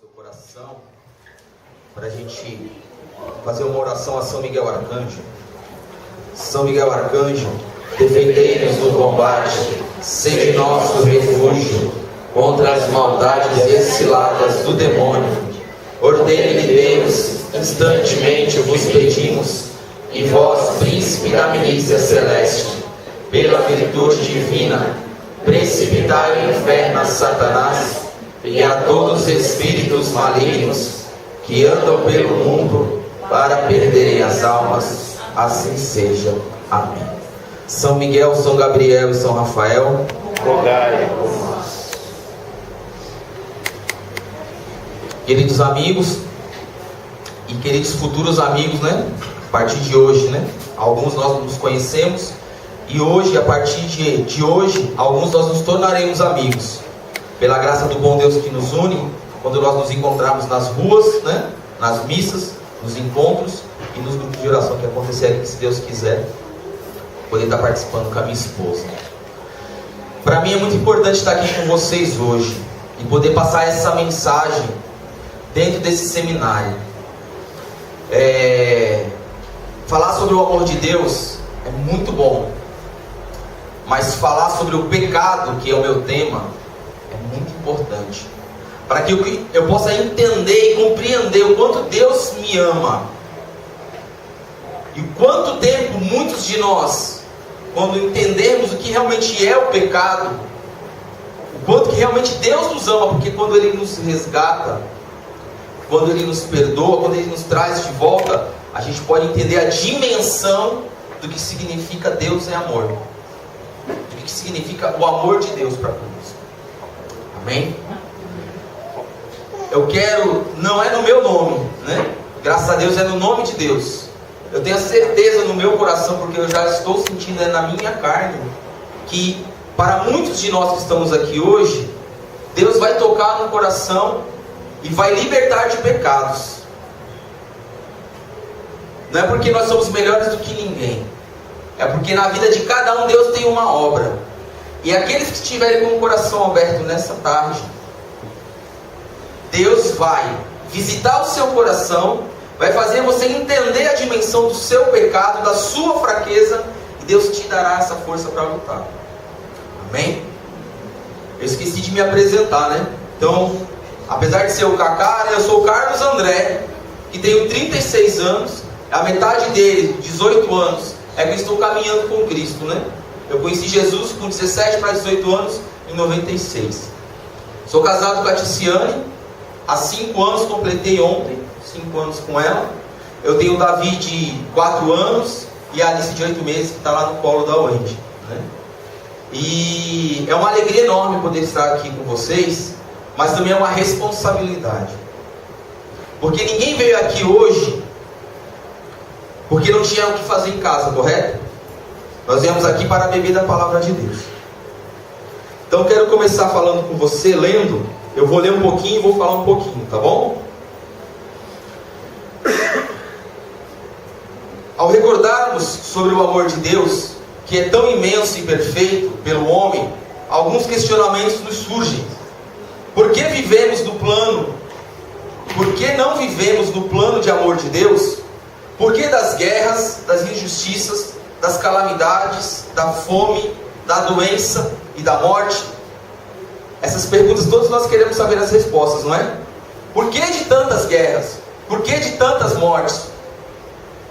seu coração para a gente fazer uma oração a São Miguel Arcanjo. São Miguel Arcanjo, defendei-nos no combate, sede nosso refúgio contra as maldades e as ciladas do demônio. Ordene-lhe Deus, instantemente vos pedimos, e vós, príncipe da milícia celeste, pela virtude divina, precipitai o inferno a Satanás e a todos os espíritos malignos que andam pelo mundo para perderem as almas. Assim seja. Amém. São Miguel, São Gabriel e São Rafael, rogai por nós. Queridos amigos e queridos futuros amigos, né? A partir de hoje, né? Alguns nós nos conhecemos e hoje, a partir de hoje, alguns nós nos tornaremos amigos. Pela graça do bom Deus que nos une, quando nós nos encontrarmos nas ruas, né? Nas missas, nos encontros e nos grupos de oração que acontecerem, se Deus quiser, poder estar participando com a minha esposa. Para mim é muito importante estar aqui com vocês hoje e poder passar essa mensagem dentro desse seminário. Falar sobre o amor de Deus é muito bom, mas falar sobre o pecado, que é o meu tema, é muito importante, para que eu possa entender e compreender o quanto Deus me ama e o quanto tempo muitos de nós, quando entendermos o que realmente é o pecado, o quanto que realmente Deus nos ama, porque quando Ele nos resgata, quando Ele nos perdoa, quando Ele nos traz de volta, a gente pode entender a dimensão do que significa Deus é amor, do que significa o amor de Deus para conosco. Amém? Eu quero, não é no meu nome, né? Graças a Deus é no nome de Deus. Eu tenho a certeza no meu coração, porque eu já estou sentindo na minha carne, que para muitos de nós que estamos aqui hoje, Deus vai tocar no coração e vai libertar de pecados. Não é porque nós somos melhores do que ninguém, é porque na vida de cada um Deus tem uma obra. E aqueles que estiverem com o coração aberto nessa tarde, Deus vai visitar o seu coração, vai fazer você entender a dimensão do seu pecado, da sua fraqueza, e Deus te dará essa força para lutar. Amém? Eu esqueci de me apresentar, né? Então, apesar de ser o Cacá, eu sou o Carlos André, que tenho 36 anos, a metade dele, 18 anos, é que eu estou caminhando com Cristo, né? Eu conheci Jesus com 17 para 18 anos, em 96. Sou casado com a Ticiane, há 5 anos, completei ontem, 5 anos com ela. Eu tenho o Davi de 4 anos e a Alice de 8 meses, que está lá no colo da Wendy, né? E é uma alegria enorme poder estar aqui com vocês, mas também é uma responsabilidade, porque ninguém veio aqui hoje porque não tinha o que fazer em casa, correto? Nós viemos aqui para beber da palavra de Deus. Então eu quero começar falando com você, lendo. Eu vou ler um pouquinho e vou falar um pouquinho, tá bom? Ao recordarmos sobre o amor de Deus, que é tão imenso e perfeito pelo homem, alguns questionamentos nos surgem. Por que vivemos no plano? Por que não vivemos no plano de amor de Deus? Por que das guerras, das injustiças, das calamidades, da fome, da doença e da morte? Essas perguntas todos nós queremos saber as respostas, não é? Por que de tantas guerras? Por que de tantas mortes?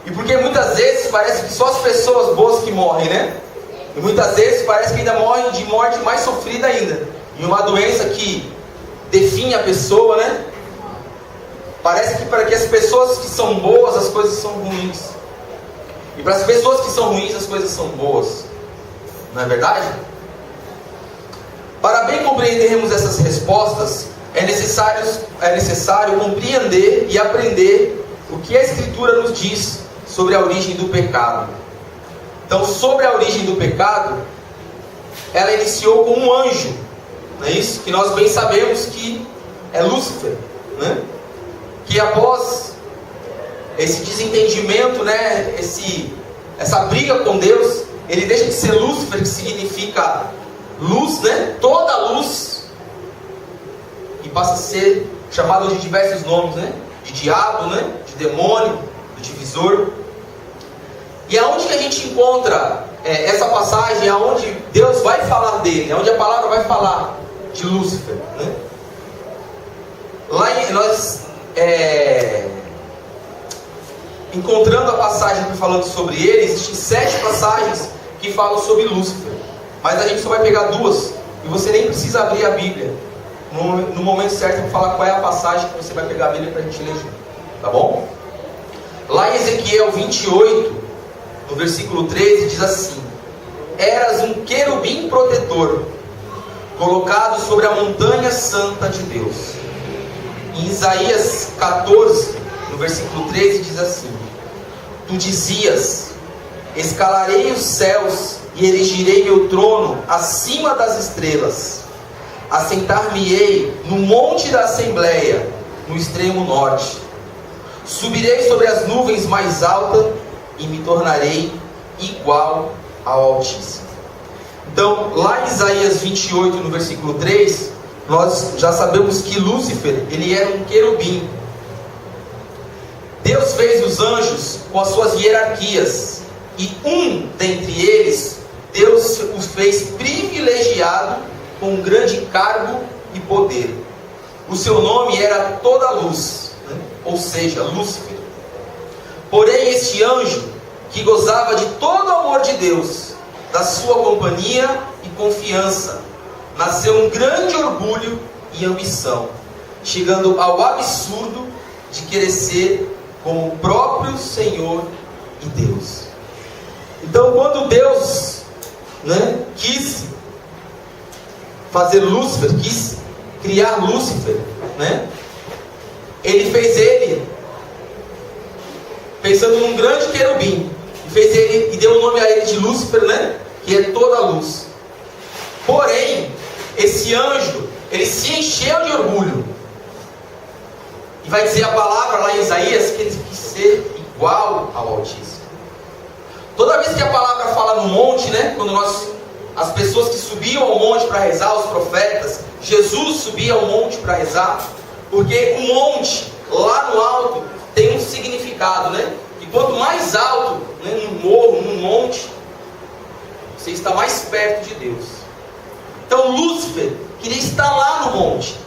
E porque muitas vezes parece que só as pessoas boas que morrem, né? E muitas vezes parece que ainda morrem de morte mais sofrida ainda, em uma doença que define a pessoa, né? Parece que para que as pessoas que são boas, as coisas são ruins, e para as pessoas que são ruins, as coisas são boas. Não é verdade? Para bem compreendermos essas respostas, é necessário compreender e aprender o que a Escritura nos diz sobre a origem do pecado. Então, sobre a origem do pecado, ela iniciou com um anjo, não é isso? Que nós bem sabemos que é Lúcifer, né? Que após esse desentendimento, né? Essa briga com Deus, ele deixa de ser Lúcifer, que significa luz, né? Toda luz, e passa a ser chamado de diversos nomes, né? De diabo, né? De demônio, do divisor. E aonde que a gente encontra essa passagem, aonde Deus vai falar dele, aonde a palavra vai falar de Lúcifer, né? Lá nós encontrando a passagem falando sobre ele, existem 7 passagens que falam sobre Lúcifer, mas a gente só vai pegar 2, e você nem precisa abrir a Bíblia no momento certo para falar qual é a passagem que você vai pegar a Bíblia para a gente ler junto, tá bom? Lá em Ezequiel 28, no versículo 13, diz assim: eras um querubim protetor, colocado sobre a montanha santa de Deus. Em Isaías 14, no versículo 13, diz assim: tu dizias, escalarei os céus e erigirei meu trono acima das estrelas, assentar-me-ei no monte da Assembleia, no extremo norte, subirei sobre as nuvens mais altas e me tornarei igual ao Altíssimo. Então, lá em Isaías 28, no versículo 3, nós já sabemos que Lúcifer, ele era um querubim. Deus fez os anjos com as suas hierarquias, e um dentre eles, Deus os fez privilegiado com um grande cargo e poder. O seu nome era Toda Luz, né? Ou seja, Lúcifer. Porém, este anjo, que gozava de todo o amor de Deus, da sua companhia e confiança, nasceu um grande orgulho e ambição, chegando ao absurdo de querer ser como o próprio Senhor e Deus. Então, quando Deus, quis fazer Lúcifer, quis criar Lúcifer, ele fez ele pensando num grande querubim, e fez ele, e deu o nome a ele de Lúcifer, que é toda a luz. Porém, esse anjo, ele se encheu de orgulho, e vai dizer a palavra lá em Isaías que ele quis ser igual ao Altíssimo. Toda vez que a palavra fala no monte, quando as pessoas que subiam ao monte para rezar, os profetas, Jesus subia ao monte para rezar, porque o monte, lá no alto, tem um significado, que quanto mais alto, num morro, num monte, você está mais perto de Deus. Então Lúcifer queria estar lá no monte,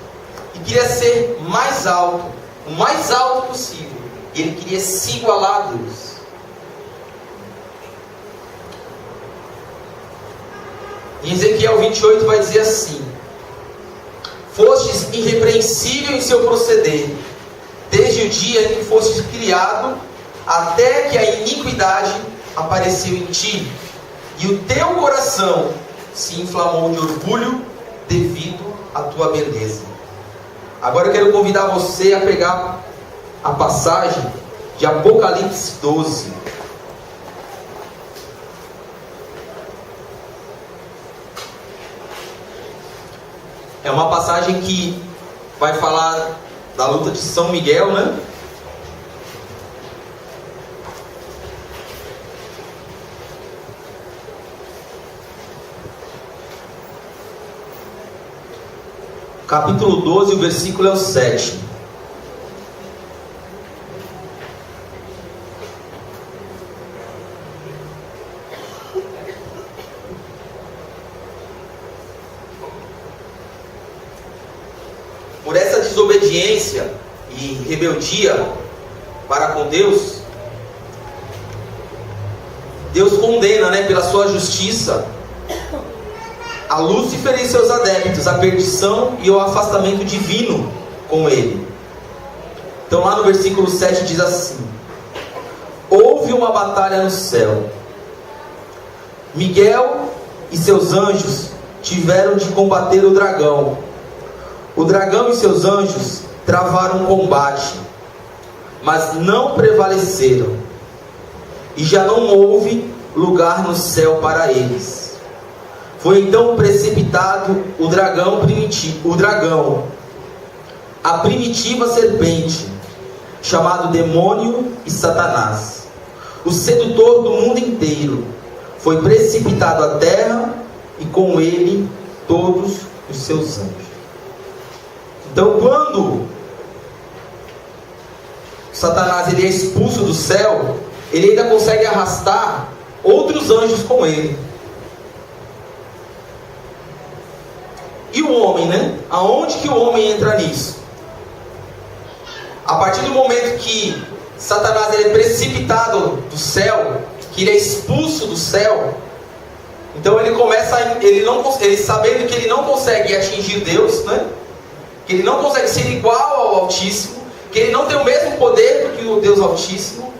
e queria ser mais alto, o mais alto possível, e ele queria se igualar a Deus. Em Ezequiel 28 vai dizer assim: fostes irrepreensível em seu proceder, desde o dia em que fostes criado, até que a iniquidade apareceu em ti, e o teu coração se inflamou de orgulho devido à tua beleza. Agora eu quero convidar você a pegar a passagem de Apocalipse 12. É uma passagem que vai falar da luta de São Miguel, Capítulo 12, o versículo é o 7. Por essa desobediência e rebeldia para com Deus, Deus condena, pela sua justiça, a Lúcifer e seus adeptos, a perdição e o afastamento divino com ele. Então lá no versículo 7 diz assim: houve uma batalha no céu. Miguel e seus anjos tiveram de combater o dragão. O dragão e seus anjos travaram um combate, mas não prevaleceram, e já não houve lugar no céu para eles. Foi então precipitado o dragão, a primitiva serpente, chamado Demônio e Satanás, o sedutor do mundo inteiro. Foi precipitado à terra, e com ele todos os seus anjos. Então, quando Satanás ele é expulso do céu, ele ainda consegue arrastar outros anjos com ele. E o homem, né? Aonde que o homem entra nisso? A partir do momento que Satanás ele é precipitado do céu, que ele é expulso do céu, então ele começa, ele sabendo que ele não consegue atingir Deus, né? Que ele não consegue ser igual ao Altíssimo, que ele não tem o mesmo poder do que o Deus Altíssimo,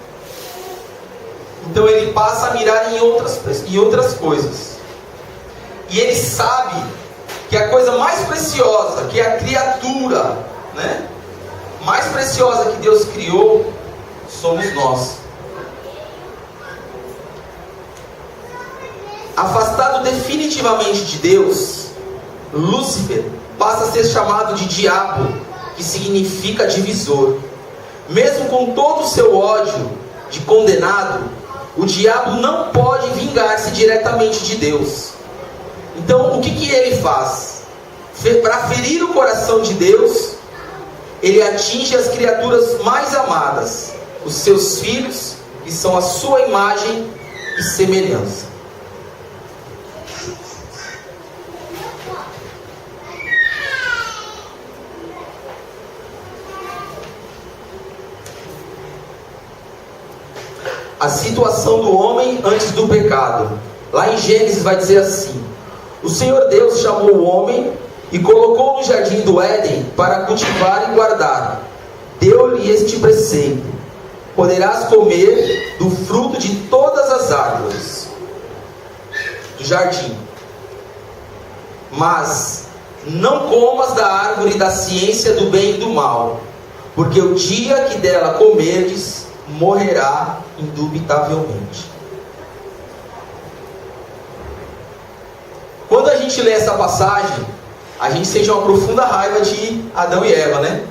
então ele passa a mirar em outras coisas. E ele sabe que a coisa mais preciosa, que a criatura, né, mais preciosa que Deus criou, somos nós. Afastado definitivamente de Deus, Lúcifer passa a ser chamado de diabo, que significa divisor. Mesmo com todo o seu ódio de condenado, o diabo não pode vingar-se diretamente de Deus. Então o que ele faz? Para ferir o coração de Deus, ele atinge as criaturas mais amadas, os seus filhos, que são a sua imagem e semelhança. A situação do homem antes do pecado. Lá em Gênesis vai dizer assim: o Senhor Deus chamou o homem e colocou no jardim do Éden para cultivar e guardar. Deu-lhe este preceito: poderás comer do fruto de todas as árvores do jardim, mas não comas da árvore da ciência do bem e do mal, porque o dia que dela comerdes, morrerá indubitavelmente. Quando a gente lê essa passagem, a gente sente uma profunda raiva de Adão e Eva, né?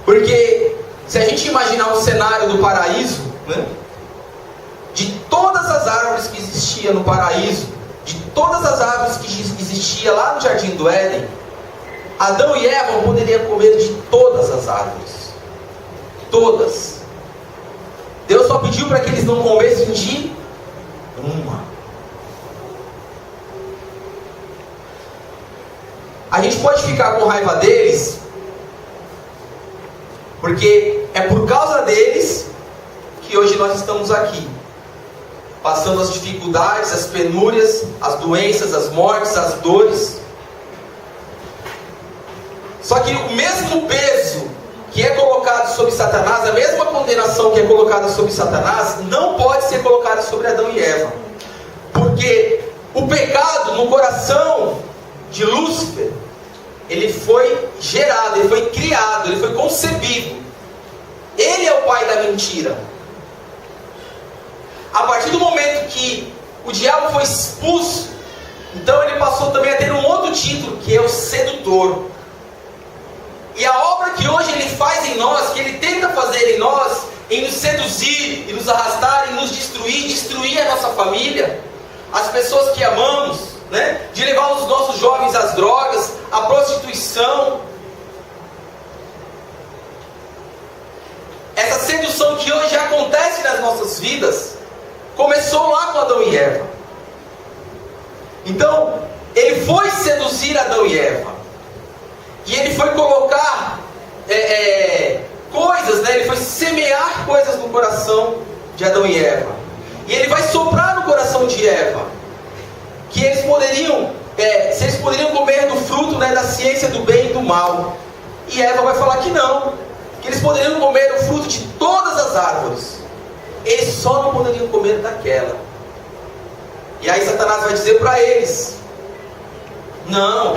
Porque se a gente imaginar um cenário do paraíso, né, de todas as árvores que existiam no paraíso, de todas as árvores que existiam lá no jardim do Éden, Adão e Eva poderiam comer de todas as árvores. Todas. Deus só pediu para que eles não comessem de uma. A gente pode ficar com raiva deles, porque é por causa deles que hoje nós estamos aqui, passando as dificuldades, as penúrias, as doenças, as mortes, as dores. Só que o mesmo peso que é colocado sobre Satanás, a mesma condenação que é colocada sobre Satanás, não pode ser colocada sobre Adão e Eva. Porque o pecado no coração de Lúcifer, ele foi gerado, ele foi criado, ele foi concebido. Ele é o pai da mentira. A partir do momento que o diabo foi expulso, então ele passou também a ter um outro título, que é o sedutor. E a obra que hoje ele faz em nós, que ele tenta fazer em nós, em nos seduzir, em nos arrastar, em nos destruir a nossa família, as pessoas que amamos, né? De levar os nossos jovens às drogas, à prostituição. Essa sedução que hoje acontece nas nossas vidas, começou lá com Adão e Eva. Então, ele foi seduzir Adão e Eva. E ele foi colocar coisas, né? Ele foi semear coisas no coração de Adão e Eva. E ele vai soprar no coração de Eva que eles poderiam, se eles poderiam comer do fruto, né, da ciência do bem e do mal. E Eva vai falar que não, que eles poderiam comer o fruto de todas as árvores. Eles só não poderiam comer daquela. E aí Satanás vai dizer para eles: não,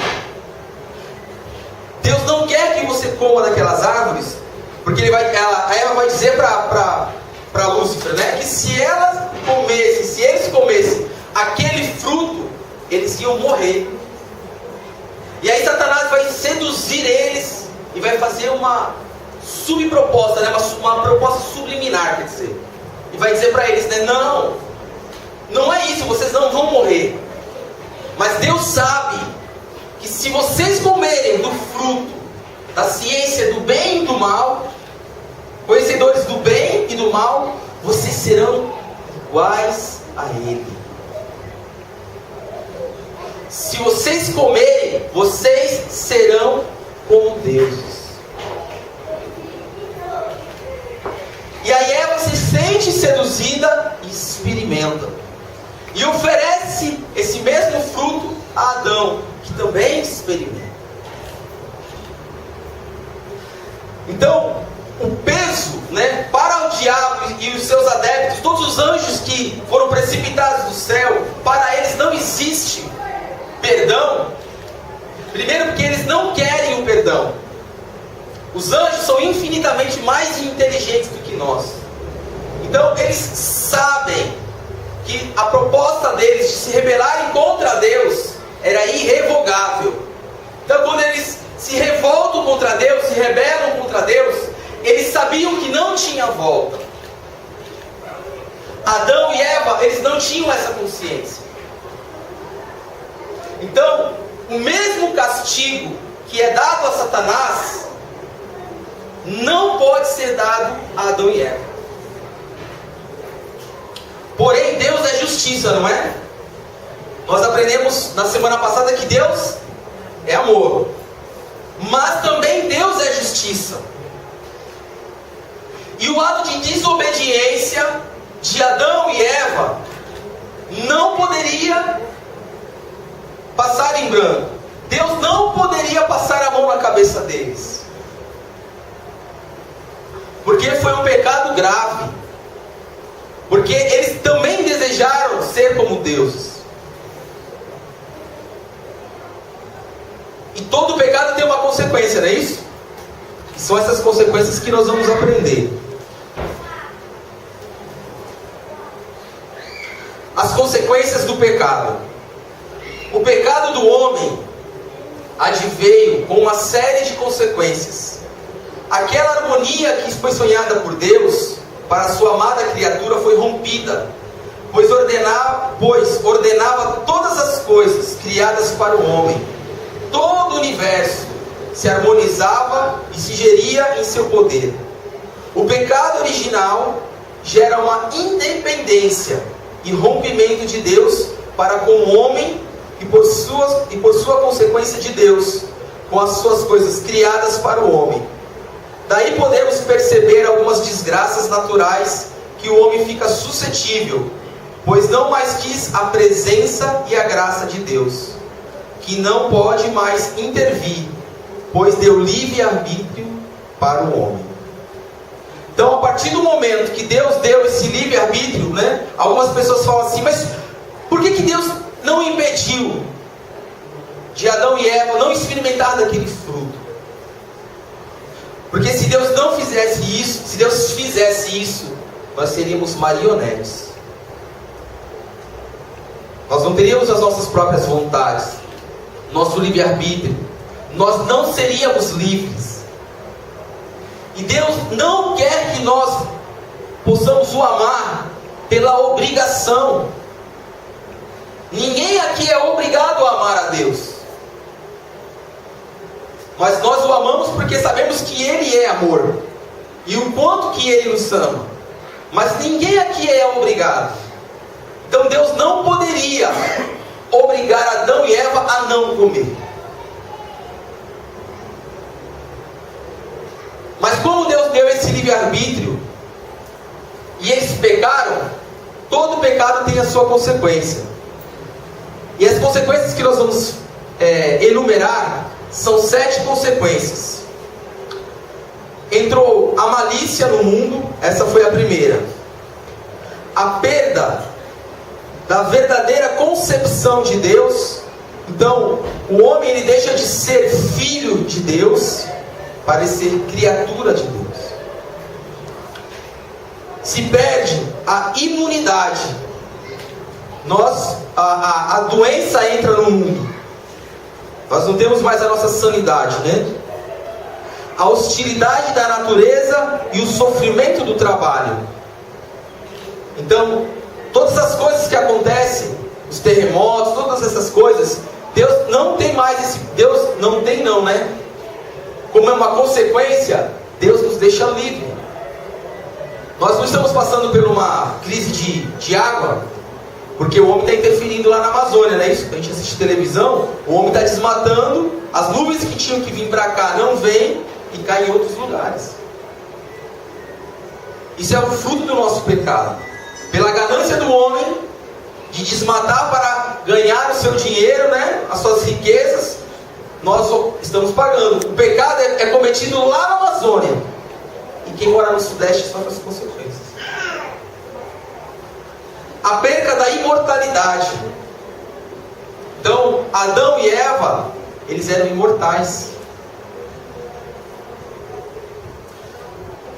Deus não quer que você coma daquelas árvores, porque a Eva vai dizer para Lúcifer, né, que se eles comessem aquele fruto, eles iam morrer. E aí Satanás vai seduzir eles e vai fazer uma subproposta, né, uma proposta subliminar, quer dizer. E vai dizer para eles, né, não é isso, vocês não vão morrer. Mas Deus sabe que se vocês comerem do fruto da ciência do bem e do mal, conhecedores do bem e do mal, vocês serão iguais a Ele. Se vocês comerem, vocês serão como deuses. E aí Eva se sente seduzida e experimenta. E oferece esse mesmo fruto a Adão, que também experimenta. Então, o peso, para o diabo e os seus adeptos, todos os anjos que foram precipitados do céu, para eles não existe perdão. Primeiro porque eles não querem o perdão. Os anjos são infinitamente mais inteligentes do que nós. Então eles sabem que a proposta deles de se rebelarem contra Deus era irrevogável. Então quando eles se revoltam contra Deus, se rebelam contra Deus, eles sabiam que não tinha volta. Adão e Eva, eles não tinham essa consciência. Então, o mesmo castigo que é dado a Satanás não pode ser dado a Adão e Eva. Porém, Deus é justiça, não é? Nós aprendemos na semana passada que Deus é amor, mas também Deus é justiça. E o ato de desobediência de Adão e Eva não poderia passar em branco. Deus não poderia passar a mão na cabeça deles, porque foi um pecado grave, porque eles também desejaram ser como deuses. E todo pecado tem uma consequência, não é isso? E são essas consequências que nós vamos aprender. As consequências do pecado. O pecado do homem adveio com uma série de consequências. Aquela harmonia que foi sonhada por Deus para a sua amada criatura foi rompida, pois ordenava todas as coisas criadas para o homem. Todo o universo se harmonizava e se geria em seu poder. O pecado original gera uma independência e rompimento de Deus para com o homem e por sua consequência de Deus com as suas coisas criadas para o homem. Daí podemos perceber algumas desgraças naturais que o homem fica suscetível, pois não mais quis a presença e a graça de Deus, que não pode mais intervir, pois deu livre-arbítrio para o homem. Então, a partir do momento que Deus deu esse livre-arbítrio, algumas pessoas falam assim, mas por que Deus não impediu de Adão e Eva não experimentar daquele fruto? Porque se Deus não fizesse isso, se Deus fizesse isso, nós seríamos marionetes. Nós não teríamos as nossas próprias vontades, nosso livre-arbítrio. Nós não seríamos livres. E Deus não quer que nós possamos o amar pela obrigação. Ninguém aqui é obrigado a amar a Deus. Mas nós o amamos porque sabemos que Ele é amor, e o quanto que Ele nos ama. Mas ninguém aqui é obrigado. Então Deus não poderia obrigar Adão e Eva a não comer. Mas como Deus deu esse livre-arbítrio e eles pecaram, todo pecado tem a sua consequência. E as consequências que nós vamos enumerar são 7 consequências. Entrou a malícia no mundo, essa foi a primeira. A perda da verdadeira concepção de Deus. Então, o homem ele deixa de ser filho de Deus para ser criatura de Deus. Se perde a imunidade. A doença entra no mundo. Nós não temos mais a nossa sanidade, A hostilidade da natureza e o sofrimento do trabalho. Então, todas as coisas que acontecem, os terremotos, todas essas coisas, Deus não tem mais esse... Deus não tem não, Como é uma consequência, Deus nos deixa livre. Nós não estamos passando por uma crise de água, porque o homem está interferindo lá na Amazônia, não é isso? A gente assiste televisão, o homem está desmatando, as nuvens que tinham que vir para cá não vêm e caem em outros lugares. Isso é o fruto do nosso pecado. Pela ganância do homem de desmatar para ganhar o seu dinheiro, né? As suas riquezas, nós estamos pagando. O pecado é cometido lá na Amazônia. E quem mora no Sudeste sofre as consequências. A perca da imortalidade. Então, Adão e Eva, eles eram imortais.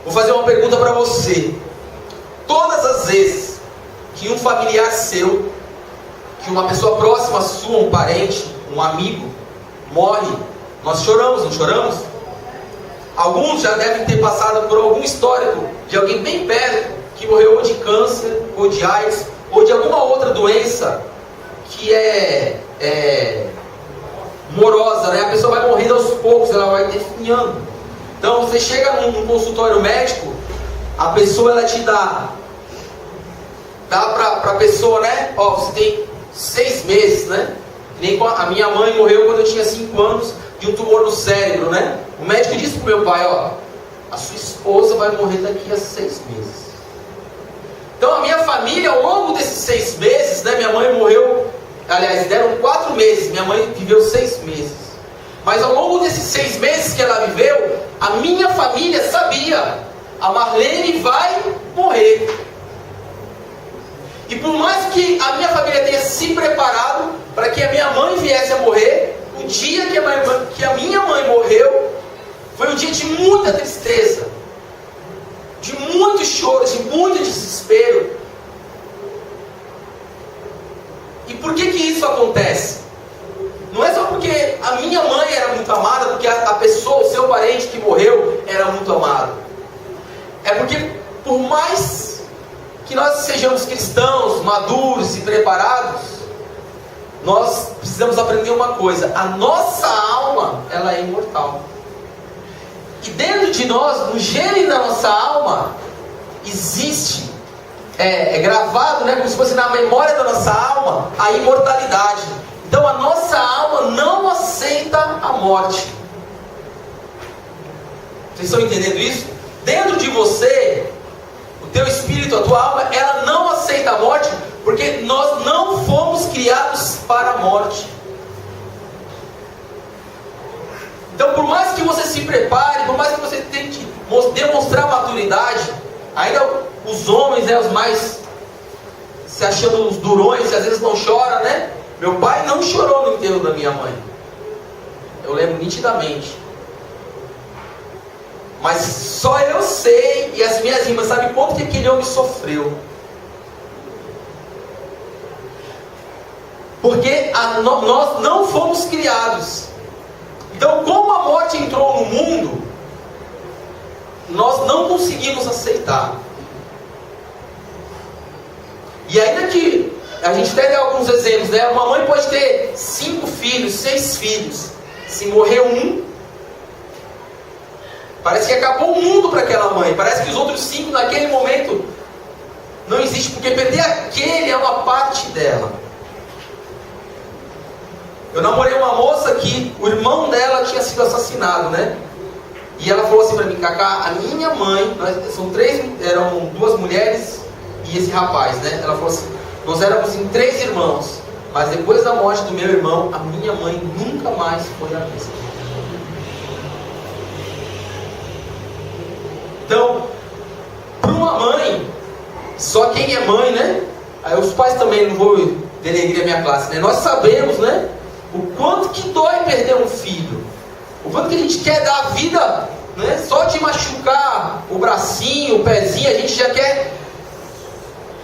Vou fazer uma pergunta para você. Todas as vezes que um familiar seu, que uma pessoa próxima sua, um parente, um amigo, morre, nós choramos, não choramos? Alguns já devem ter passado por algum histórico de alguém bem perto que morreu ou de câncer, ou de AIDS, ou de alguma outra doença que é morosa, né? A pessoa vai morrendo aos poucos, ela vai definhando. Então você chega num consultório médico, a pessoa ela te dá para a pessoa, né? Ó, você tem 6 meses, né? Nem a minha mãe morreu quando eu tinha 5 anos de um tumor no cérebro, né? O médico disse pro meu pai, ó, a sua esposa vai morrer daqui a 6 meses. Então a minha família, ao longo desses 6 meses, né? Minha mãe morreu, aliás, deram 4 meses, minha mãe viveu 6 meses. Mas ao longo desses 6 meses que ela viveu, a minha família sabia, a Marlene vai morrer. E por mais que a minha família tenha se preparado para que a minha mãe viesse a morrer, o dia que a minha mãe morreu, foi um dia de muita tristeza, de muito choro, de muito desespero. E por que isso acontece? Não é só porque a minha mãe era muito amada, porque a pessoa, o seu parente que morreu, era muito amado. É porque por mais que nós sejamos cristãos, maduros e preparados, nós precisamos aprender uma coisa: a nossa alma, ela é imortal. E dentro de nós, no gene da nossa alma, existe, gravado, né, como se fosse na memória da nossa alma, a imortalidade. Então a nossa alma não aceita a morte. Vocês estão entendendo isso? Dentro de você, o teu espírito, a tua alma, ela não aceita a morte, porque nós não fomos criados para a morte. Então, por mais que você se prepare, por mais que você tente demonstrar maturidade, ainda os homens, né, os mais se achando os durões, às vezes não choram, né? Meu pai não chorou no enterro da minha mãe. Eu lembro nitidamente. Mas só eu sei, e as minhas irmãs sabem quanto que aquele homem sofreu. Porque nós não fomos criados. Então, como a morte entrou no mundo, nós não conseguimos aceitar. E ainda que a gente até dá alguns exemplos, né? Uma mãe pode ter 5 filhos, 6 filhos. Se morrer um, parece que acabou o mundo para aquela mãe. Parece que os outros 5 naquele momento não existem, porque perder aquele é uma parte dela. Eu namorei uma moça que o irmão dela tinha sido assassinado, né? E ela falou assim para mim: Cacá, a minha mãe, eram 2 mulheres e esse rapaz, né? Ela falou assim: nós éramos em 3 irmãos, mas depois da morte do meu irmão, a minha mãe nunca mais foi a mesma. Então, para uma mãe, só quem é mãe, né? Aí os pais também, não vou denegrir a minha classe, né? Nós sabemos, né? O quanto que dói perder um filho. O quanto que a gente quer dar a vida, né? Só de machucar o bracinho, o pezinho, a gente já quer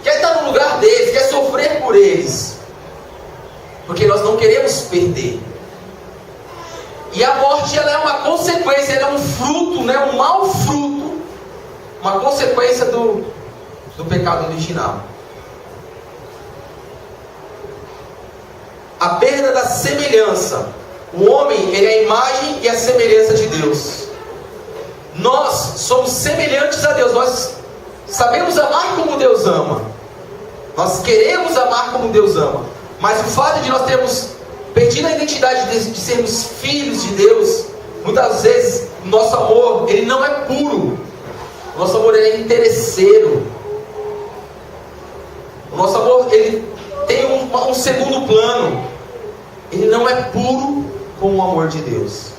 estar no lugar deles, quer sofrer por eles. Porque nós não queremos perder. E a morte, ela é uma consequência, ela é um fruto, né? Um mau fruto, uma consequência do pecado original. A perda da semelhança. O homem, ele é a imagem e a semelhança de Deus. Nós somos semelhantes a Deus. sabemos amar como Deus ama. Nós queremos amar como Deus ama. Mas o fato de nós termos perdido a identidade de sermos filhos de Deus, muitas vezes o nosso amor, ele não é puro. O nosso amor, ele é interesseiro. O nosso amor, ele tem um segundo plano. Ele não é puro como o amor de Deus.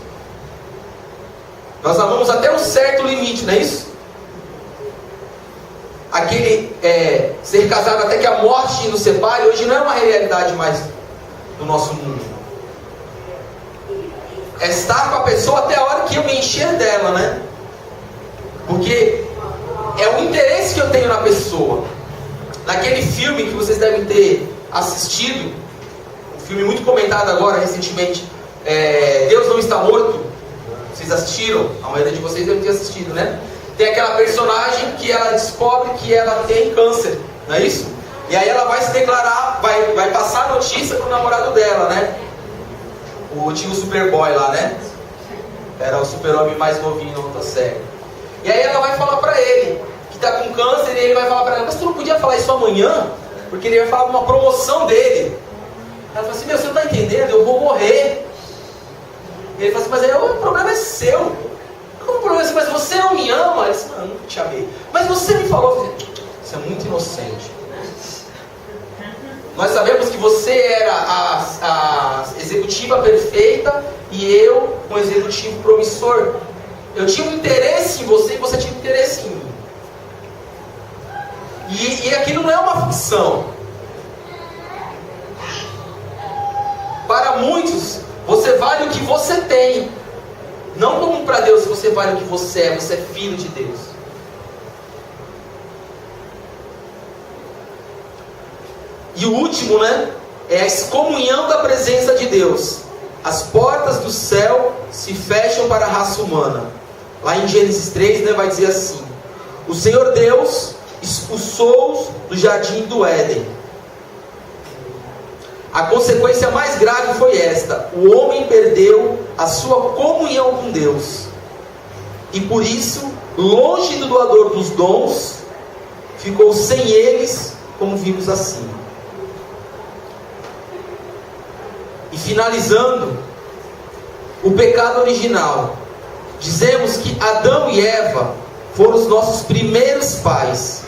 Nós amamos até um certo limite, não é isso? Aquele ser casado até que a morte nos separe, hoje não é uma realidade mais no nosso mundo. É estar com a pessoa até a hora que eu me encher dela, né? Porque é o interesse que eu tenho na pessoa. Naquele filme que vocês devem ter assistido, um filme muito comentado agora recentemente, Deus Não Está Morto. Vocês assistiram? A maioria de vocês deve ter assistido, né? Tem aquela personagem que ela descobre que ela tem câncer, não é isso? E aí ela vai se declarar, vai passar a notícia pro namorado dela, né? O tio Superboy lá, né? Era o super-homem mais novinho na outra série. E aí ela vai falar pra ele que tá com câncer, e ele vai falar pra ela: mas tu não podia falar isso amanhã? Porque ele vai falar de uma promoção dele. Ela fala assim: meu, você não tá entendendo, eu vou morrer. Ele fala assim: mas aí o problema é seu. Como o problema é seu? Mas você não me ama? Ele disse: não, eu nunca te amei. Mas você me falou. Isso é muito inocente. Nós sabemos que você era a executiva perfeita e eu um executivo promissor. Eu tinha um interesse em você e você tinha um interesse em mim. E aquilo não é uma ficção. Para muitos, você vale o que você tem. Não como para Deus você vale o que você é filho de Deus. E o último, né? É a excomunhão da presença de Deus. As portas do céu se fecham para a raça humana. Lá em Gênesis 3, né, vai dizer assim: o Senhor Deus expulsou-os do jardim do Éden. A consequência mais grave foi esta: o homem perdeu a sua comunhão com Deus. E por isso, longe do doador dos dons, ficou sem eles, como vimos acima. E finalizando, o pecado original. Dizemos que Adão e Eva foram os nossos primeiros pais.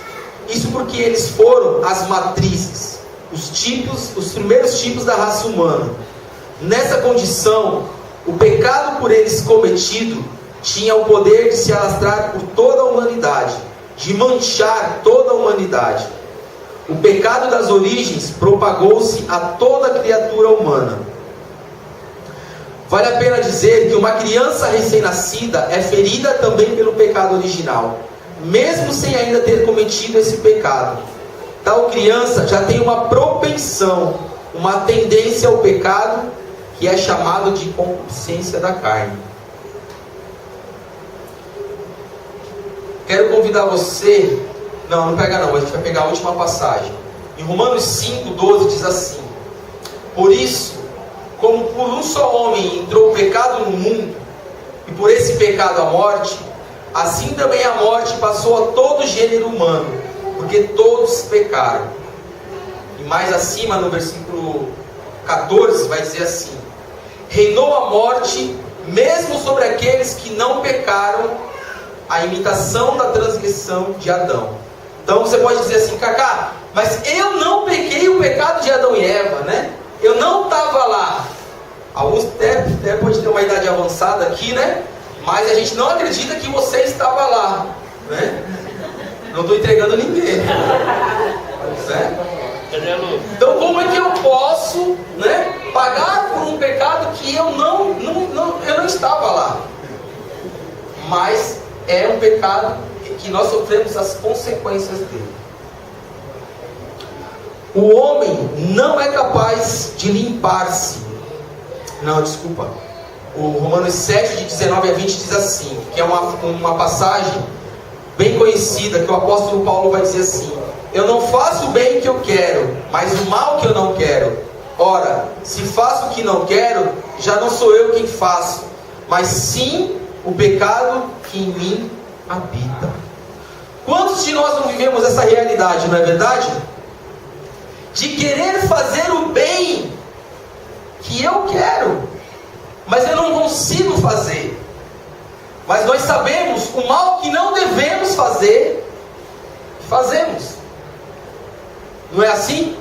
Isso porque eles foram as matrizes, os primeiros tipos da raça humana. Nessa condição, o pecado por eles cometido tinha o poder de se alastrar por toda a humanidade, de manchar toda a humanidade. O pecado das origens propagou-se a toda a criatura humana. Vale a pena dizer que uma criança recém-nascida é ferida também pelo pecado original, mesmo sem ainda ter cometido esse pecado. Tal criança já tem uma propensão, uma tendência ao pecado, que é chamado de concupiscência da carne. Quero convidar você... Não pega não, a gente vai pegar a última passagem. Em Romanos 5:12 diz assim: por isso, como por um só homem entrou o pecado no mundo, e por esse pecado a morte, assim também a morte passou a todo o gênero humano, porque todos pecaram. E mais acima, no versículo 14, vai dizer assim: reinou a morte, mesmo sobre aqueles que não pecaram, a imitação da transgressão de Adão. Então você pode dizer assim: Cacá, mas eu não pequei o pecado de Adão e Eva, né? Eu não estava lá. Alguns até pode ter uma idade avançada aqui, né? Mas a gente não acredita que você estava lá, né? Não estou entregando ninguém, né? Então como é que eu posso, né, pagar por um pecado que eu não estava lá? Mas é um pecado que nós sofremos as consequências dele. O homem não é capaz de limpar-se. Não, desculpa. O Romanos 7, de 19 a 20 diz assim, que é uma passagem bem conhecida, que o apóstolo Paulo vai dizer assim: eu não faço o bem que eu quero, mas o mal que eu não quero. Ora, se faço o que não quero, já não sou eu quem faço, mas sim o pecado que em mim habita. Quantos de nós não vivemos essa realidade, não é verdade? De querer fazer o bem que eu quero, mas eu não consigo fazer. Mas nós sabemos o mal que não devemos fazer, fazemos. Não é assim?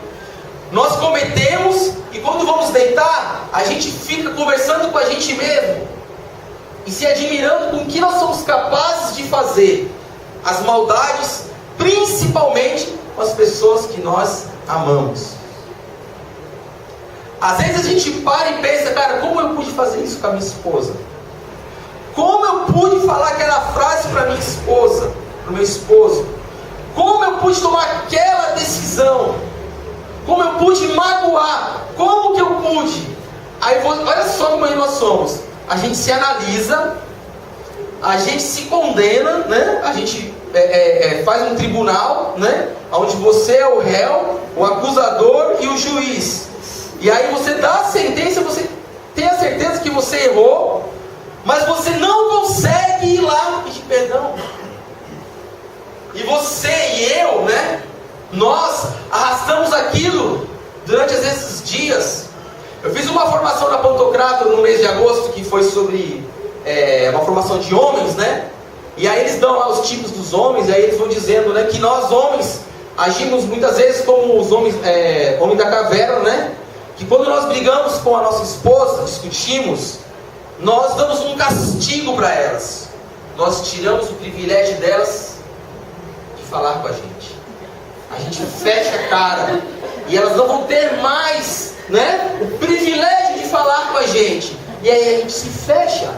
Nós cometemos e quando vamos deitar, a gente fica conversando com a gente mesmo e se admirando com o que nós somos capazes de fazer. As maldades, principalmente com as pessoas que nós amamos. Às vezes a gente para e pensa, cara, como eu pude fazer isso com a minha esposa? Como eu pude falar aquela frase para minha esposa, para o meu esposo? Como eu pude tomar aquela decisão? Como eu pude magoar? Como que eu pude? Aí olha só como nós somos. A gente se analisa, a gente se condena, né? A gente faz um tribunal, né? Onde você é o réu, o acusador e o juiz. E aí você dá a sentença, você tem a certeza que você errou, mas você não consegue ir lá pedir perdão. E você e eu, né? Nós arrastamos aquilo durante esses dias. Eu fiz uma formação na Pantocrator no mês de agosto, que foi sobre uma formação de homens, né? E aí eles dão lá os tipos dos homens, e aí eles vão dizendo, né, que nós homens agimos muitas vezes como os homens, homem da caverna, né? Que quando nós brigamos com a nossa esposa, discutimos, nós damos um castigo para elas. Nós tiramos o privilégio delas de falar com a gente. A gente fecha a cara e elas não vão ter mais, né, o privilégio de falar com a gente. E aí a gente se fecha.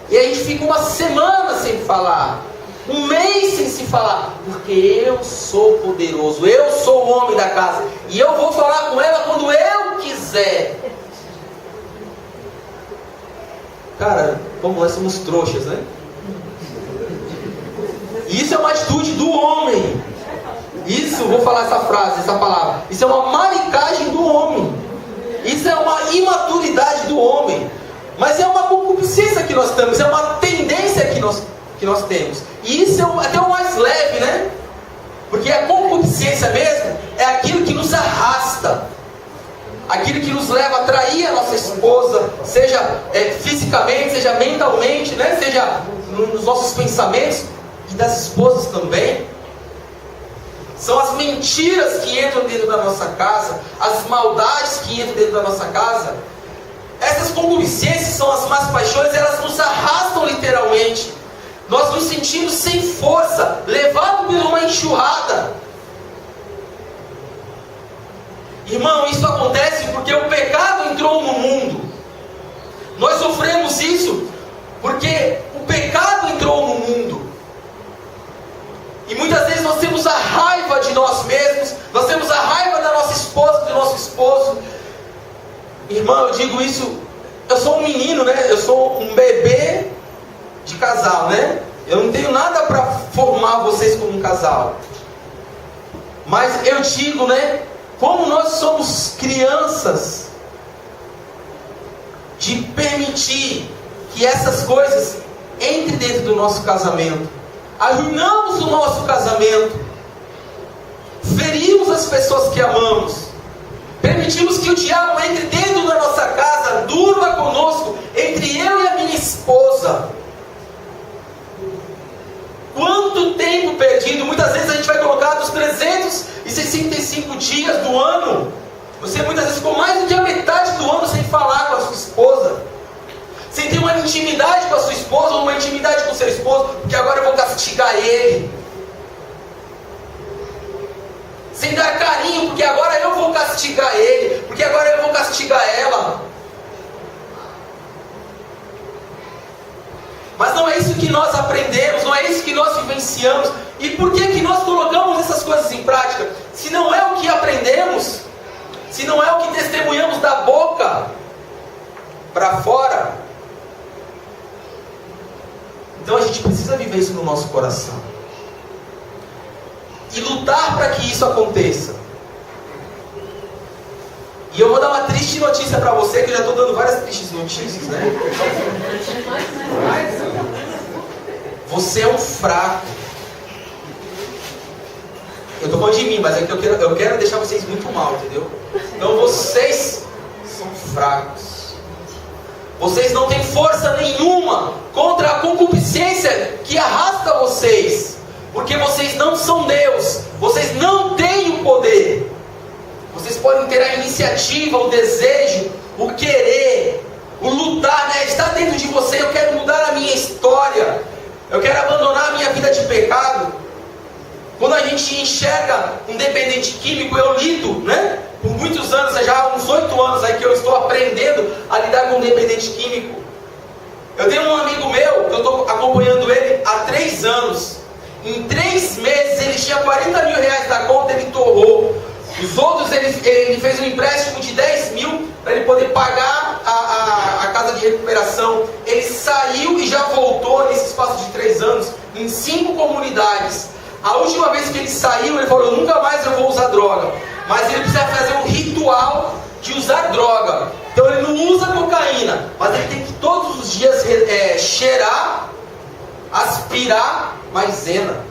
E aí a gente fica uma semana sem falar, um mês sem se falar, porque eu sou poderoso, eu sou o homem da casa e eu vou falar com ela quando eu quiser. Cara, como nós somos trouxas, né? Isso é uma atitude do homem. Isso, vou falar essa frase, essa palavra. Isso é uma maricagem do homem. Isso é uma imaturidade do homem. Mas é uma concupiscência que nós temos, é uma tendência que nós temos. E isso é até o mais leve, né? Porque a concupiscência mesmo é aquilo que nos arrasta, aquilo que nos leva a trair a nossa esposa, seja fisicamente, seja mentalmente, né? Seja nos nossos pensamentos, e das esposas também. São as mentiras que entram dentro da nossa casa, as maldades que entram dentro da nossa casa. Essas concupiscências são as más paixões, elas nos arrastam literalmente. Nós nos sentimos sem força, levados por uma enxurrada. Irmão, isso acontece porque o pecado entrou no mundo. Nós sofremos isso porque o pecado entrou no mundo. E muitas vezes nós temos a raiva de nós mesmos, nós temos a raiva da nossa esposa, do nosso esposo. Irmão, eu digo isso, eu sou um menino, né? Eu sou um bebê de casal, né? Eu não tenho nada para formar vocês como um casal. Mas eu digo, né? Como nós somos crianças, de permitir que essas coisas entrem dentro do nosso casamento. Arruinamos o nosso casamento. Ferimos as pessoas que amamos. Permitimos que o diabo entre dentro da nossa casa, durma conosco, entre eu e a minha esposa. Quanto tempo perdido! Muitas vezes a gente vai colocar dos 365 dias do ano. Você muitas vezes ficou mais do que a metade do ano sem falar com a sua esposa, sem ter uma intimidade com a sua esposa, ou uma intimidade com o seu esposo, porque agora eu vou castigar ele. Sem dar carinho, porque agora eu vou castigar ele, porque agora eu vou castigar ela. Mas não é isso que nós aprendemos, não é isso que nós vivenciamos. E por que nós colocamos essas coisas em prática? Se não é o que aprendemos, se não é o que testemunhamos da boca para fora, então a gente precisa viver isso no nosso coração e lutar para que isso aconteça. E eu vou dar uma triste notícia para você, que eu já estou dando várias tristes notícias, né? Você é um fraco. Eu estou falando de mim, mas é que eu quero deixar vocês muito mal, entendeu? Então vocês são fracos. Vocês não têm força nenhuma contra a concupiscência que arrasta vocês. Porque vocês não são Deus. Vocês não têm o poder. Vocês podem ter a iniciativa, o desejo, o querer, o lutar, né? Está dentro de você. Eu quero mudar a minha história. Eu quero abandonar a minha vida de pecado. Quando a gente enxerga um dependente químico, eu lido, né? Por muitos anos, já há uns 8 anos aí que eu estou aprendendo a lidar com um dependente químico. Eu tenho um amigo meu, que eu estou acompanhando ele há 3 anos. Em 3 meses ele tinha 40 mil reais da conta, ele torrou. Os outros, ele fez um empréstimo de 10 mil para ele poder pagar a casa de recuperação. Ele saiu e já voltou nesse espaço de 3 anos em 5 comunidades. A última vez que ele saiu, ele falou: nunca mais eu vou usar droga. Mas ele precisa fazer um ritual de usar droga. Então ele não usa cocaína, mas ele tem que todos os dias cheirar, aspirar maisena.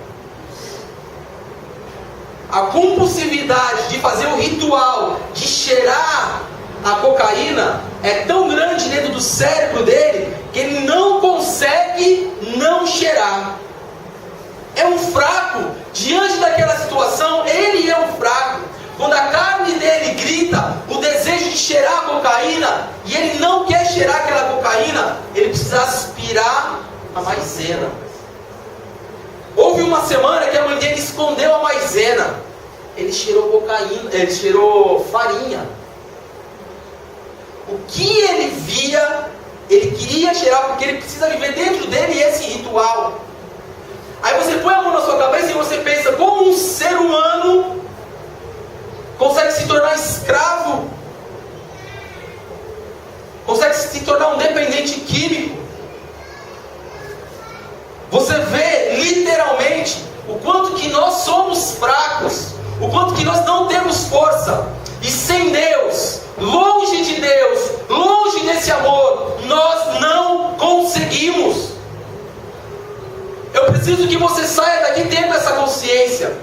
A compulsividade de fazer o ritual de cheirar a cocaína é tão grande dentro do cérebro dele que ele não consegue não cheirar. É um fraco. Diante daquela situação, ele é um fraco. Quando a carne dele grita o desejo de cheirar a cocaína, e ele não quer cheirar aquela cocaína, ele precisa aspirar a maisena. Houve uma semana que a mãe dele escondeu a maisena. Ele cheirou cocaína, ele cheirou farinha. O que ele via, ele queria cheirar, porque ele precisa viver dentro dele esse ritual. Aí você põe a mão na sua cabeça e você pensa: como um ser humano consegue se tornar escravo? Consegue se tornar um dependente químico? Você vê literalmente o quanto que nós somos fracos, o quanto que nós não temos força. E sem Deus, longe de Deus, longe desse amor, nós não conseguimos. Eu preciso que você saia daqui tendo essa consciência.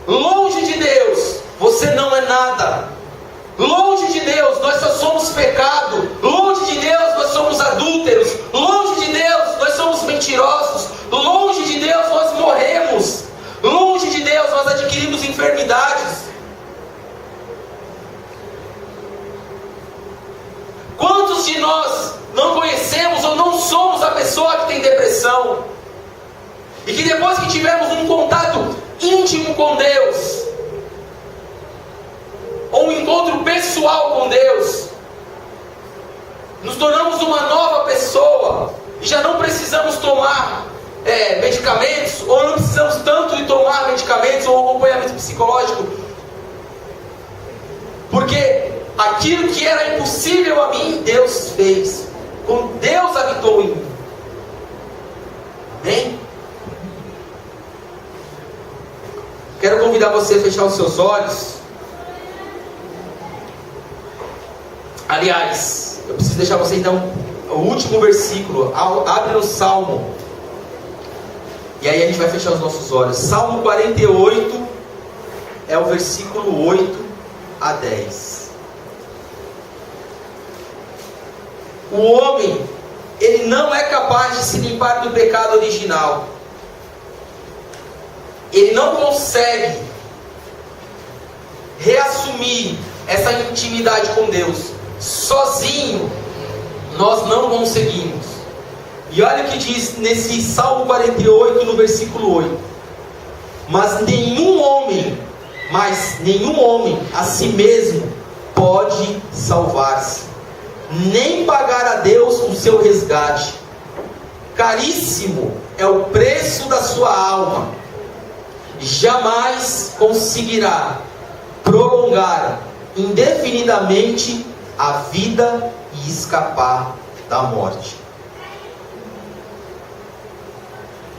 Longe de Deus, você não é nada. Longe de Deus, nós só somos pecado. Longe de Deus, nós somos adúlteros. Longe de Deus, nós somos mentirosos. Longe de Deus, nós morremos. Longe de Deus, nós adquirimos enfermidades. Quantos de nós não conhecemos ou não somos a pessoa que tem depressão? E que depois que tivemos um contato íntimo com Deus, ou um encontro pessoal com Deus, nos tornamos uma nova pessoa, e já não precisamos tomar medicamentos, ou não precisamos tanto de tomar medicamentos ou acompanhamento psicológico, porque aquilo que era impossível a mim, Deus fez. Quando Deus habitou em mim. Amém? Quero convidar você a fechar os seus olhos. Aliás, eu preciso deixar você então o último versículo. Abre no Salmo. E aí a gente vai fechar os nossos olhos. Salmo 48 é o versículo 8 a 10. O homem, ele não é capaz de se limpar do pecado original. Ele não consegue reassumir essa intimidade com Deus. Sozinho, nós não conseguimos. E olha o que diz nesse Salmo 48, no versículo 8. Mas nenhum homem a si mesmo pode salvar-se, nem pagar a Deus o seu resgate. Caríssimo é o preço da sua alma. Jamais conseguirá prolongar indefinidamente a vida e escapar da morte.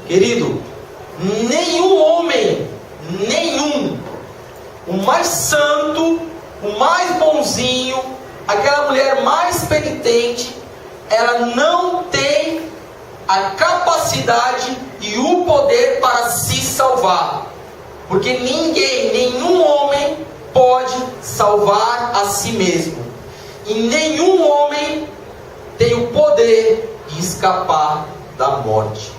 Querido, nenhum homem, o mais santo, o mais bonzinho, aquela mulher mais penitente, ela não tem a capacidade e e o poder para se salvar. Porque nenhum homem pode salvar a si mesmo. E nenhum homem tem o poder de escapar da morte.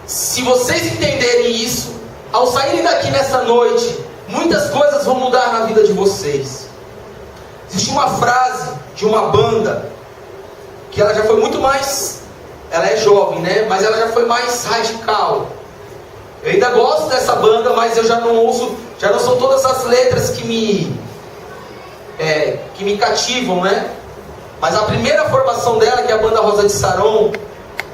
Se vocês entenderem isso, ao saírem daqui nessa noite, muitas coisas vão mudar na vida de vocês. Existe uma frase de uma banda, que ela já foi muito mais, ela é jovem, né? Mas ela já foi mais radical. Eu ainda gosto dessa banda, mas eu já não uso, já não são todas as letras que me cativam, né? Mas a primeira formação dela, que é a banda Rosa de Saron,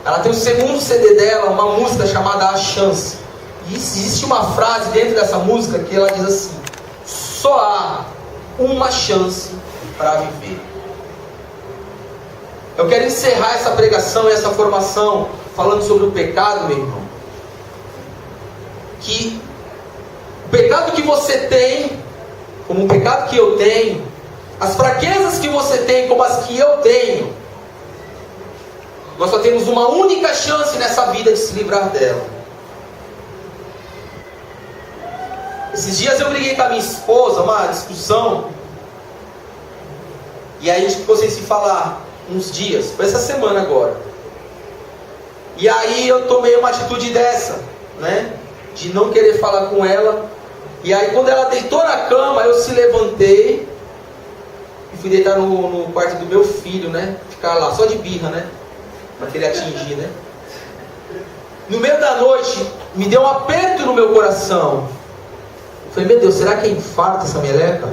ela tem o segundo CD dela, uma música chamada A Chance. E existe uma frase dentro dessa música que ela diz assim: só há uma chance para viver. Eu quero encerrar essa pregação e essa formação falando sobre o pecado, meu irmão. Que o pecado que você tem, como o pecado que eu tenho, as fraquezas que você tem, como as que eu tenho, nós só temos uma única chance nessa vida de se livrar dela. Esses dias eu briguei com a minha esposa, uma discussão, e aí a gente ficou sem se falar uns dias, foi essa semana agora. E aí eu tomei uma atitude dessa, né? De não querer falar com ela. E aí quando ela deitou na cama, eu se levantei e fui deitar no quarto do meu filho, né? Ficar lá, só de birra, né? Pra querer atingir, né? No meio da noite, me deu um aperto no meu coração. Eu falei, meu Deus, será que é infarto essa meleca?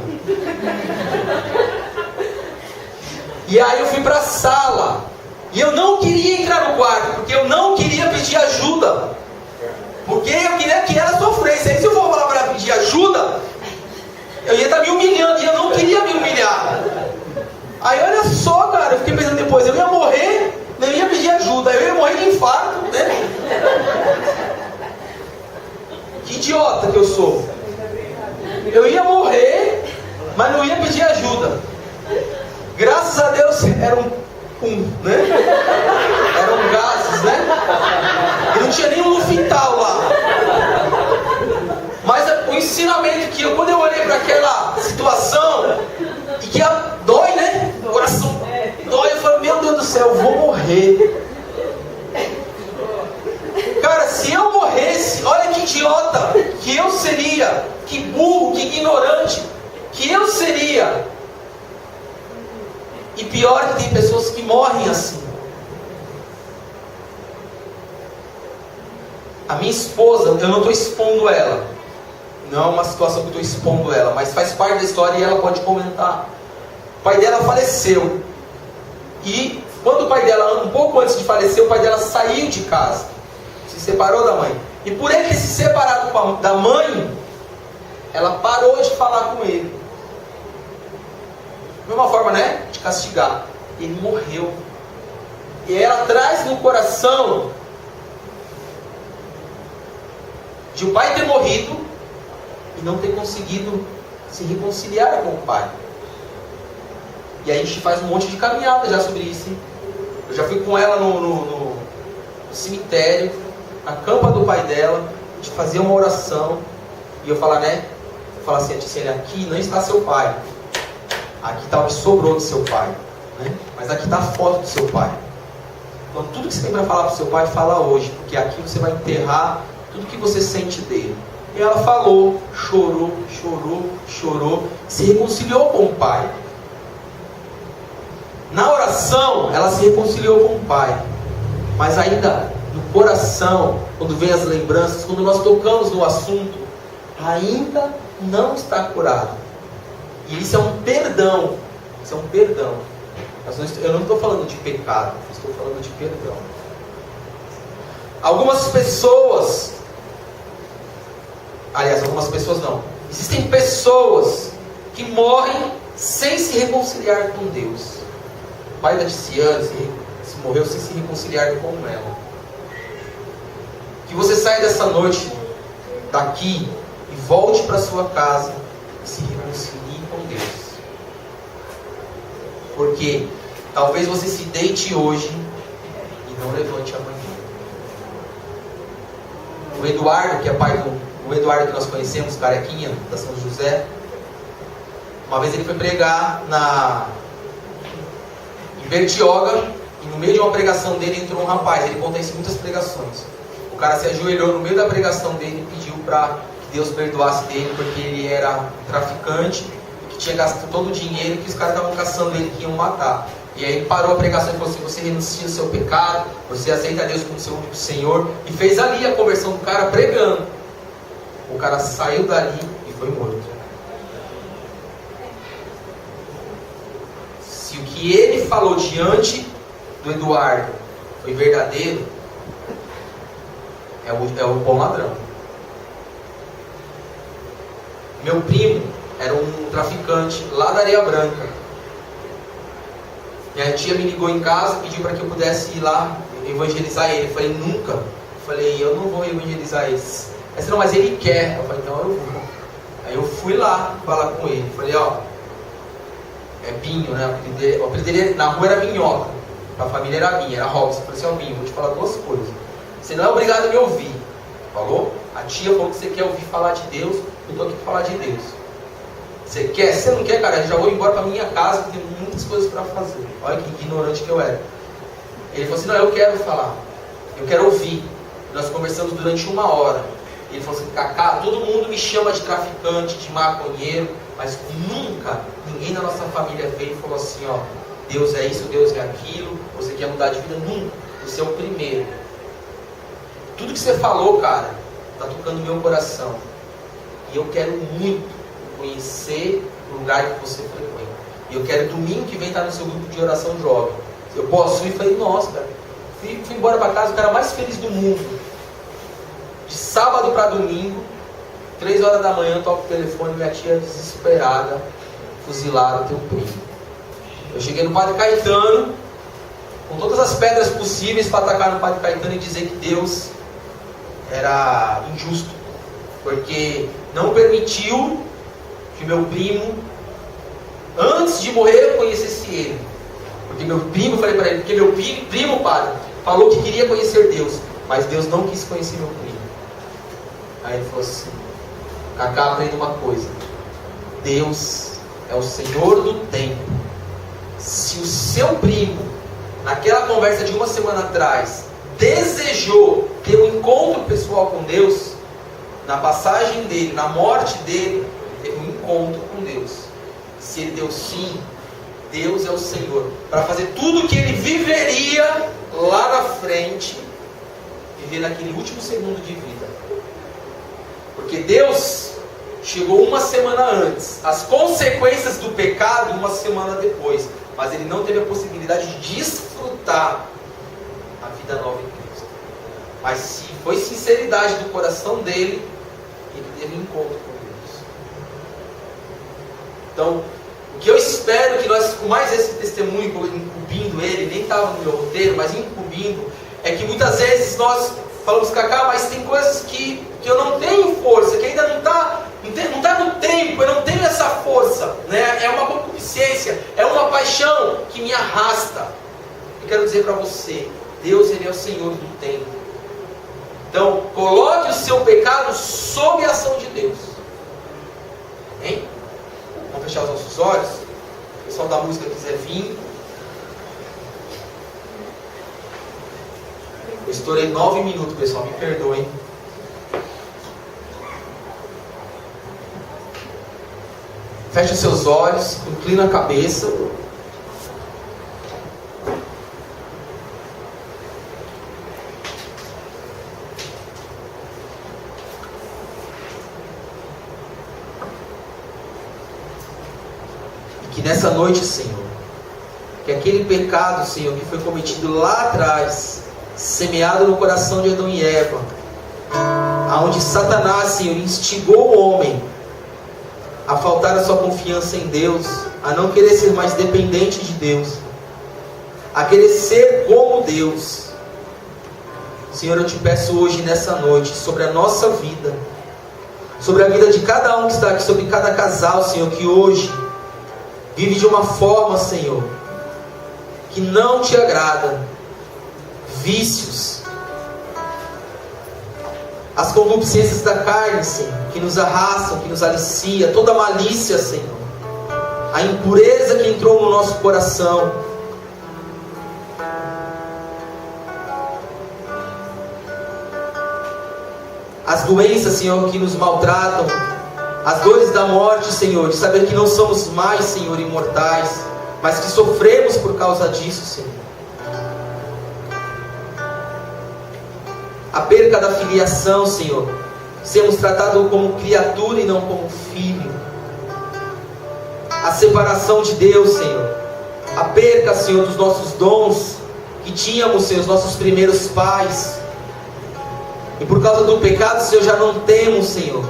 E aí eu fui para a sala. E eu não queria entrar no quarto, porque eu não queria pedir ajuda. Porque eu queria que ela sofresse. Aí se eu for falar para ela pedir ajuda, eu ia estar me humilhando. E eu não queria me humilhar. Aí olha só, cara, eu fiquei pensando depois, eu ia morrer, não ia pedir ajuda. Eu ia morrer de infarto, né? Que idiota que eu sou. Eu ia morrer, mas não ia pedir ajuda. Graças a Deus era né? Eram gases, né? E não tinha nem um lufital lá. Mas o ensinamento que quando eu olhei para aquela situação, e que dói, né? O coração dói, eu falei, meu Deus do céu, eu vou morrer. Cara, se eu morresse, olha que idiota que eu seria, que burro, que ignorante que eu seria. E pior que tem pessoas que morrem assim. A minha esposa, eu não estou expondo ela. Não é uma situação que eu estou expondo ela, mas faz parte da história e ela pode comentar. O pai dela faleceu. E quando o pai dela, um pouco antes de falecer, o pai dela saiu de casa. Se separou da mãe. E por ele ter se separado da mãe, ela parou de falar com ele. De uma forma, né? De castigar. Ele morreu. E ela traz no coração de o pai ter morrido e não ter conseguido se reconciliar com o pai. E aí a gente faz um monte de caminhada já sobre isso. Hein? Eu já fui com ela no cemitério, na campa do pai dela, a gente fazia uma oração. E eu falar, né? Eu falar assim, aqui não está seu pai. Aqui está o que sobrou do seu pai, né? Mas aqui está a foto do seu pai. Então tudo que você tem para falar para o seu pai, fala hoje, porque aqui você vai enterrar tudo que você sente dele. E ela falou, chorou, se reconciliou com o pai. Na oração, ela se reconciliou com o pai, mas ainda no coração, quando vem as lembranças, quando nós tocamos no assunto, ainda não está curado. E isso é um perdão. Isso é um perdão. Eu não estou falando de pecado, eu estou falando de perdão. Algumas pessoas não. Existem pessoas que morrem sem se reconciliar com Deus. O pai da Ticiane se morreu sem se reconciliar com ela. Que você saia dessa noite daqui e volte para sua casa e se reconcilie com Deus. Porque talvez você se deite hoje e não levante. levante amanhã. O Eduardo, que é pai o Eduardo que nós conhecemos, carequinha, da São José, uma vez ele foi pregar em Bertioga, e no meio de uma pregação dele entrou um rapaz. Ele conta isso em muitas pregações. O cara se ajoelhou no meio da pregação dele e pediu para que Deus perdoasse dele, porque ele era traficante e que tinha gasto todo o dinheiro que os caras estavam caçando ele, que iam matar. E aí ele parou a pregação e falou assim: você renuncia ao seu pecado, você aceita Deus como seu único Senhor, e fez ali a conversão do cara pregando. O cara saiu dali e foi morto. Se o que ele falou diante do Eduardo foi verdadeiro, é o bom ladrão. Meu primo era um traficante lá da Areia Branca. Minha tia me ligou em casa, pediu para que eu pudesse ir lá evangelizar ele. Eu falei: nunca. Eu falei: eu não vou evangelizar eles. Ela disse: não, mas ele quer. Eu falei: então eu vou. Aí eu fui lá falar com ele. Falei: ó, é Binho, né? O apelido dele na rua era Binhoca. A família era minha, era Robson. Eu falei assim: ó, Binho, vou te falar duas coisas. Você não é obrigado a me ouvir. Falou? A tia falou que você quer ouvir falar de Deus. Eu estou aqui para falar de Deus. Você quer? Se você não quer, cara, eu já vou embora para minha casa, que tem muitas coisas para fazer. Olha que ignorante que eu era. Ele falou assim: não, eu quero falar. Eu quero ouvir. Nós conversamos durante 1 hora. Ele falou assim: Cacá, todo mundo me chama de traficante, de maconheiro, mas nunca ninguém da nossa família veio e falou assim: ó, Deus é isso, Deus é aquilo, você quer mudar de vida? Nunca. Você é o primeiro. Tudo que você falou, cara, está tocando no meu coração. E eu quero muito conhecer o lugar que você frequenta. E eu quero domingo que vem estar no seu grupo de oração jovem. Eu posso ir? Falei: nossa, cara. Fui embora para casa, o cara mais feliz do mundo. De sábado para domingo, 3 horas da manhã, toco o telefone, minha tia desesperada: fuzilaram teu primo. Eu cheguei no Padre Caetano, com todas as pedras possíveis para atacar no Padre Caetano e dizer que Deus era injusto, porque não permitiu que meu primo, antes de morrer, eu conhecesse ele. Porque meu primo, eu falei para ele, porque meu primo, padre, falou que queria conhecer Deus, mas Deus não quis conhecer meu primo. Aí ele falou assim: Cacá, aprenda uma coisa, Deus é o Senhor do tempo. Se o seu primo, naquela conversa de 1 semana atrás, desejou ter um encontro pessoal com Deus, na passagem dele, na morte dele, ele teve um encontro com Deus. Se ele deu sim, Deus é o Senhor, para fazer tudo o que ele viveria lá na frente, viver naquele último segundo de vida. Porque Deus chegou 1 semana antes, as consequências do pecado 1 semana depois, mas ele não teve a possibilidade de desfrutar a vida nova em Cristo. Mas se foi sinceridade do coração dele, ele teve um encontro com Deus. Então, o que eu espero que nós, com mais esse testemunho, incumbindo ele, nem estava no meu roteiro, mas incumbindo, é que muitas vezes nós falamos: Cacá, mas tem coisas que eu não tenho força, que ainda não está no tempo, eu não tenho essa força, né? É uma concupiscência, é uma paixão que me arrasta. Eu quero dizer para você: Deus, ele é o Senhor do tempo. Então, coloque o seu pecado sob a ação de Deus. Hein? Vamos fechar os nossos olhos? O pessoal da música quiser vir. Eu estourei 9 minutos, pessoal, me perdoem. Feche os seus olhos, inclina a cabeça. E que nessa noite, Senhor, que aquele pecado, Senhor, que foi cometido lá atrás, semeado no coração de Adão e Eva, aonde Satanás, Senhor, instigou o homem a faltar a sua confiança em Deus, a não querer ser mais dependente de Deus, a querer ser como Deus. Senhor, eu te peço hoje, nessa noite, sobre a nossa vida, sobre a vida de cada um que está aqui, sobre cada casal, Senhor, que hoje vive de uma forma, Senhor, que não te agrada, vícios, as concupiscências da carne, Senhor, que nos arrastam, que nos alicia, toda malícia, Senhor, a impureza que entrou no nosso coração, as doenças, Senhor, que nos maltratam, as dores da morte, Senhor, de saber que não somos mais, Senhor, imortais, mas que sofremos por causa disso, Senhor. A perca da filiação, Senhor, sermos tratados como criatura e não como filho. A separação de Deus, Senhor. A perca, Senhor, dos nossos dons que tínhamos, Senhor, os nossos primeiros pais. E por causa do pecado, Senhor, já não temos, Senhor.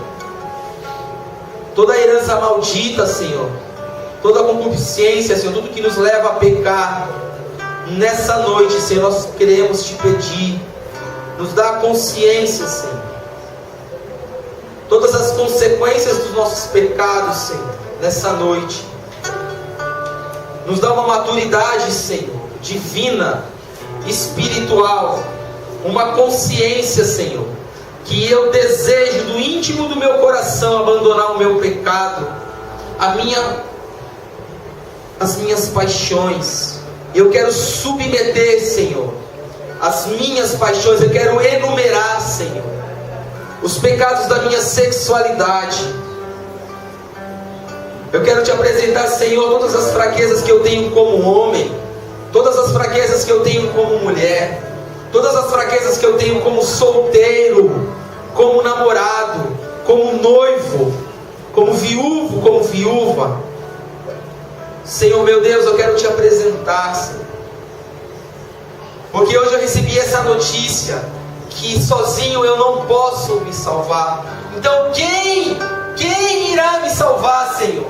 Toda a herança maldita, Senhor. Toda a concupiscência, Senhor, tudo que nos leva a pecar. Nessa noite, Senhor, nós queremos te pedir, nos dá consciência, Senhor. Todas as consequências dos nossos pecados, Senhor, nessa noite. Nos dá uma maturidade, Senhor, divina, espiritual. Uma consciência, Senhor, que eu desejo do íntimo do meu coração abandonar o meu pecado, as minhas paixões. Eu quero submeter, Senhor, as minhas paixões. Eu quero enumerar, Senhor, os pecados da minha sexualidade. Eu quero te apresentar, Senhor, todas as fraquezas que eu tenho como homem, todas as fraquezas que eu tenho como mulher, todas as fraquezas que eu tenho como solteiro, como namorado, como noivo, como viúvo, como viúva. Senhor meu Deus, eu quero te apresentar, Senhor. Porque hoje eu recebi essa notícia, que sozinho eu não posso me salvar. Então quem irá me salvar, Senhor?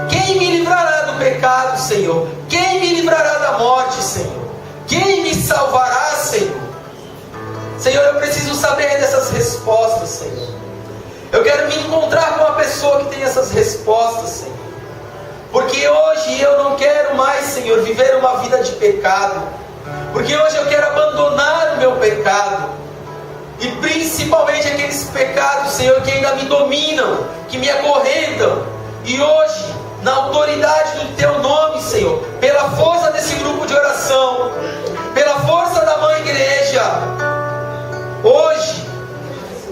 Quem me livrará do pecado, Senhor? Quem me livrará da morte, Senhor? Quem me salvará, Senhor? Senhor, eu preciso saber dessas respostas, Senhor. Eu quero me encontrar com uma pessoa que tem essas respostas, Senhor. Porque hoje eu não quero mais, Senhor, viver uma vida de pecado. Porque hoje eu quero abandonar o meu pecado. E principalmente aqueles pecados, Senhor, que ainda me dominam, que me acorrentam. E hoje, na autoridade do Teu nome, Senhor, pela força desse grupo de oração, pela força da Mãe Igreja, hoje,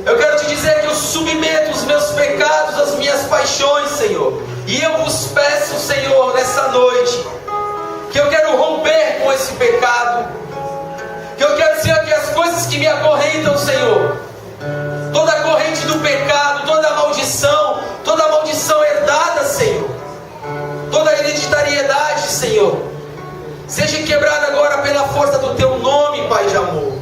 eu quero te dizer que eu submeto os meus pecados, as minhas paixões, Senhor. E eu vos peço, Senhor, nessa noite, que eu quero romper com esse pecado. Que eu quero, Senhor, que as coisas que me acorrentam, Senhor, toda a corrente do pecado, toda a maldição herdada, Senhor, toda a hereditariedade, Senhor, seja quebrada agora pela força do Teu nome, Pai de amor.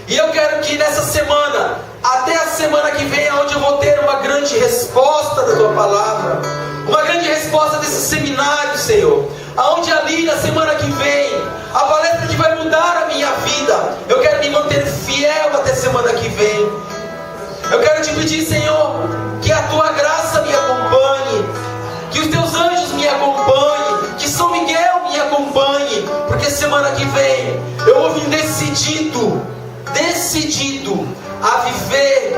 E eu quero que nessa semana, até a semana que vem, onde eu vou ter uma grande resposta da Tua palavra, uma grande resposta desse seminário, Senhor, aonde ali na semana que vem, a palestra que vai mudar a minha vida, eu quero me manter fiel até semana que vem. Eu quero te pedir, Senhor, que a Tua graça me acompanhe, que os Teus anjos me acompanhem, que São Miguel me acompanhe, porque semana que vem eu vou vir decidido a viver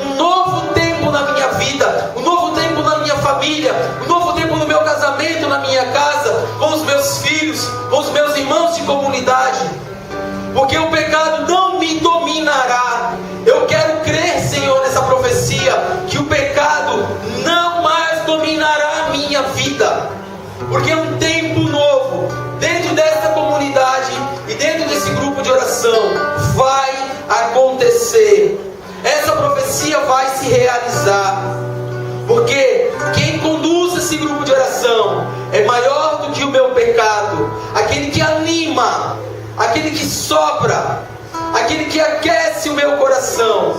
um novo tempo na minha vida, um novo tempo na minha família, um novo tempo no meu casamento, na minha casa, com os meus filhos, com os meus irmãos de comunidade, porque o pecado não me dominará. Eu quero crer, Senhor, nessa profecia, que o pecado não mais dominará a minha vida, porque um tempo novo, dentro dessa comunidade e dentro desse grupo de oração, vai acontecer. Essa profecia vai se realizar, porque quem conduz esse grupo de oração é maior do que o meu pecado. Aquele que anima, aquele que sopra, aquele que aquece o meu coração,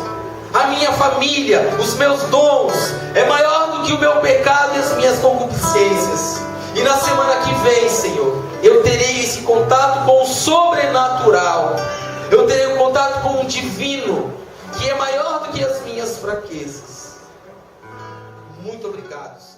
a minha família, os meus dons, é maior do que o meu pecado e as minhas concupiscências. E na semana que vem, Senhor, eu terei esse contato com o sobrenatural, eu terei um contato com o divino, que é maior do que as minhas fraquezas. Muito obrigado.